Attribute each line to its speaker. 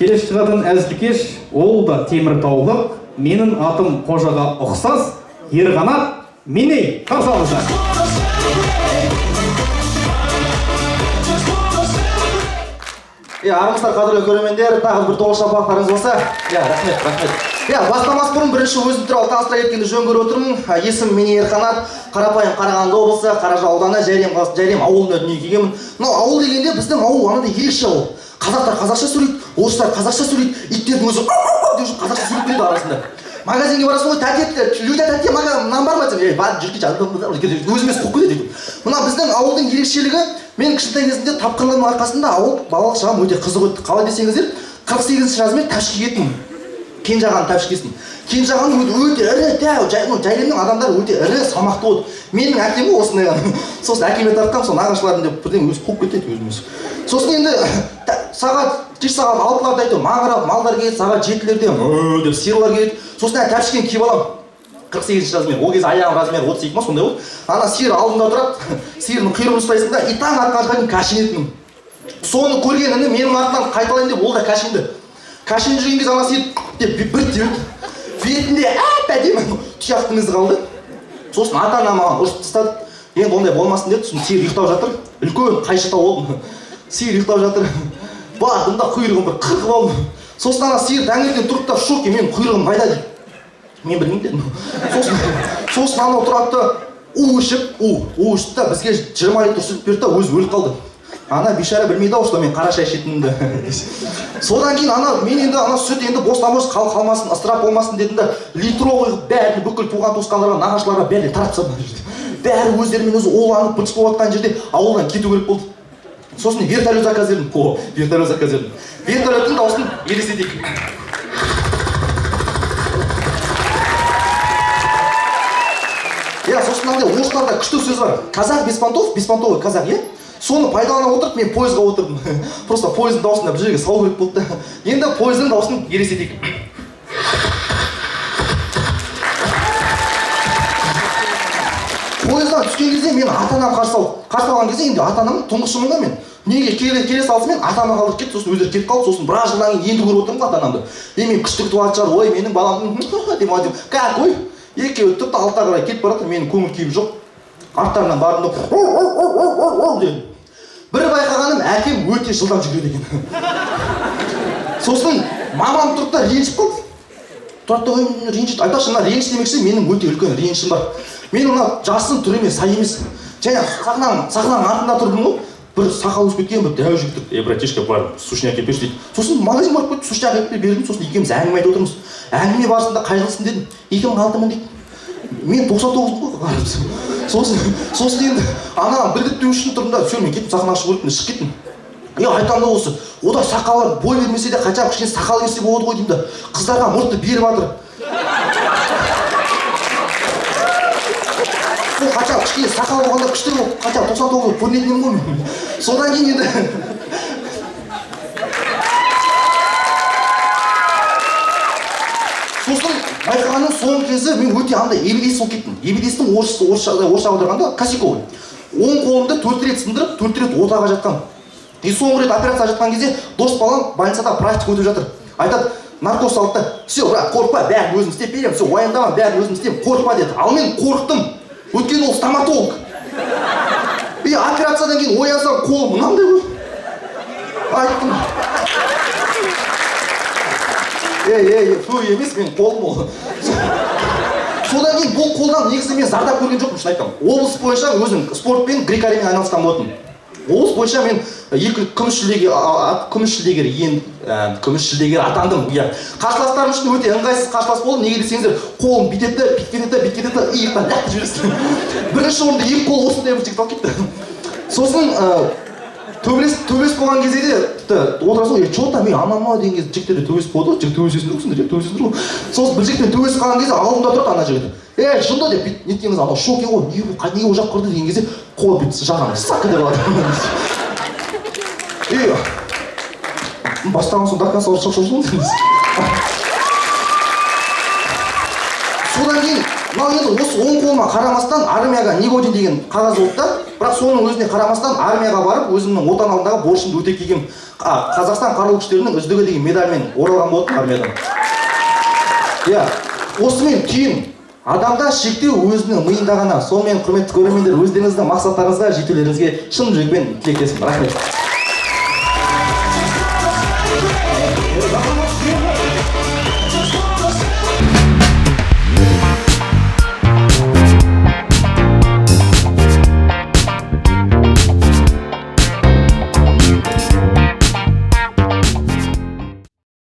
Speaker 1: келе шығатын әзілкеш ол да теміртаулық, менің атым қожаға ұқсас, Ерқанат Меней. Қарсы алыңыздар.
Speaker 2: Армысыздар қадірлі көрермендер, тағы бір толық шапақтарыңыз болса. Рахмет. Бастамас бұрын бірінші өзім туралы таныстыра кеткенді жөн көріп отырмын. Есімім Меней Ерқанат, Қарапайым Қарағанды облысы, Қаражал ауданы, Жайрем ауылында дүниеге келгенмін. Мынау ауыл дегенде біздің ауыл анандай ерекше ауыл. Қазақтар қазақша сөйлейді, орыстар қазақша сөйлейді, иттердің өзі деп қазақша сөйлеп келеді арасында. Магазинге барасың ғой, тәте, людя тәте, нан бар ма десем, бар жүргенше өзіміз қуып кетеді. Мына біздің ауылдың ерекшелігі, мен кішкентай кезімде тапқырлығымның арқасында ауыл балалық шағым өте қызық өтті. Қалай десеңіздер, 48-ші жазымен Тәпішке кеттім. Кенжағаның Тәпішкесін. Кенжағаның өте ірі, Жайремнің адамдары өте ірі, салмақты болды. Менің әкем ғой осындай. Сосын әкеме тартқам, сол нағашыларым деп бірден өзі қуып кетеді өзіміз. Сосын енді кеш сағат 6-ларда айтты, маңырап малдар келеді, сағат 7-лерде деп сиырлар келеді. Сосын Тәпішкені киіп аламын. 48-ші размер. Ол кезде аяғым размері 32 ма сондай болды. Ана сиыр алдында тұрады, сиырдың құйрығын ұстайсың да, и таң атқанға дейін кашинетмін. Соны көргенімді менің артынан қайталайын деп ол да кашинді. Кашинді жүрген кезде ана сиыр деп бір теуді. Бетінде әдемі тұяқтың ізі қалды. Сосын ата-ана маған ұрысып тастады. Енді ондай болмасын деді. Сосын сиыр ұйықтап жатыр. Үлкен қайшықтау болдым. Сиыр ұйықтап жатыр. Бардым да құйрығым бір қырқып алдым. Сосын ана сиыр таңертең тұрып та шоке, менің құйрығым қайда дейді. Мен білмеймін дедім. Сосын анау тұрады у ішіп та бізге 20 литр сүт берді да өзі өліп қалды. Ана бейшара білмейді ау, что мен қара шай ішетінімді. Содан кейін мен енді ана сүт енді бос қалмасын, ысырап болмасын дедім да, литровый бәрі бүкіл туған туысқандарға, нағашыларға бәрі таратсам. Бәрі өздерімен өзі оланып бытыс болып жатқан жерде ауылдан кету керек болды. Сосын вертолет заказ бердім. Вертолеттің дауысын елестетейік. Сосын андай орыстарда күшті сөз бар. Казах беспонтовый казах, соны пайдалана отырып, мен пойызға отырдым. Просто пойыздың дауысында бір жерге салу керек болды. Енді пойыздың дауысын елестетейік. Пойыздан түскен кезде мен ата-анам қарсы алған кезде енді ата-анам тұңғышымын да мен. Неге келе салысымен ата-ана қалдырып кетті, сосын өздері кетіп қалды, сосын біраз жылдан кейін енді көріп отырмын ата-анамды. Мен күшті күтіп алатын шығар, ой менің балам деп какой? Екеуі тіпті алтқа қарай кетіп барады, менің көңіл күйім жоқ. Арттарынан бардым да дедім. Бір байқағаным, әкем өте жылдам жүгіреді екен. Сосын мамам тұрып та ренжіп қалды. Тұрады айташы, мына реніш демекші менің өте үлкен ренішім бар. Мен мына жасым түріме сай емес. Және сахнаның артында тұрдым ғой. Бір сақал өсіп кеткен бір дәу жігіт тұрды. Братишка, бар, сушняк әкеп берші дейді. Сосын магазин барып кетті, сушняк әкеп бердім. Сосын екеуміз әңгіме айтып отырмыз. Әңгіме барысында қайғылысың дедім. 2006-мын дейді. Мен 99-м ғой. Сосын енді анаған бір күттеу үшін тұрдым да, мен кеттім сахнаға шығып шығып кеттім. Айтқанда осы, ода сақалы бой бермесе де қача кішкене сақал берсе болады ғой деймін да. Қыздарға мұртты беріп жатыр. Қача кішкене сақал болғанда күшті болып, қача 99-ға көрінетінім ғой мен. Содан кейін енді сосын байқағаным соңғы кезі мен өте андай ебедейсіз болып кеттім. Ебедейсіздің орысша аударғанда косяковый. Оң қолымды 4 рет сындырып, 4 рет отаға жатқам. Соңғы рет операция жатқан кезде дос балам больницада практика өтіп жатыр. Айтады, наркоз салды да, все, брат, қорықпа, бәрін өзім істеп беремін, все, уайымдама, бәрін өзім істеймін, қорықпа деді. Ал мен қорықтым. Өйткені ол стоматолог. Операциядан кейін оянсам қолым мынандай ғой. Айттым. Той емес, мен қолым ол. Содан кейін бұл қолдан негізі мен зардап көрген жоқпын, шын айтам. Облыс бойынша өзім спортпен, грек-ариямен айналысқан болатынмын. Облыс бойынша мен 2 күміс жүлдегер атандым. Қарсыластарым үшін өте ыңғайсыз қарсылас болдым. Неге десеңіздер, қолым бүйтеді, бүйтеді, иықтан лақтырып жібересің. Бірінші орында 2 қол осындай бір жігіт алып кетті. Сосын төбелес болған кезде де отырасың ғой, чота мен анама деген кезде жігіттерде төбелес болды ғой, жігіт төбелесіңдер ғой. Сосын бір жігітпен төбелесіп қалған кезде алдымда тұрды ана жігіт. Шында деп неткеніңіз анау шоке ғой, неге ол жақ кірді деген кезде қол бүйтіп жағаны сақы деп алады. Бастаған соң дарқан сауыр шоқ-шоқ дейміз. Содан кейін, мынау енді осы оң қолыма қарамастан армияға не годен деген қағаз болды да, бірақ соның өзіне қарамастан армияға барып өзімнің отан алдындағы борышымды өтеп келгем. Қазақстан қарулы күштерінің үздігі деген медальмен оралған болдым армиядан. Иә, осымен түйін. Адамда шектеу өзінің миында ғана. Сонымен құрметті көрермендер, өздеріңіздің мақсаттарыңызға жетулеріңізге шын жүрекпен тілектеспін. Рахмет.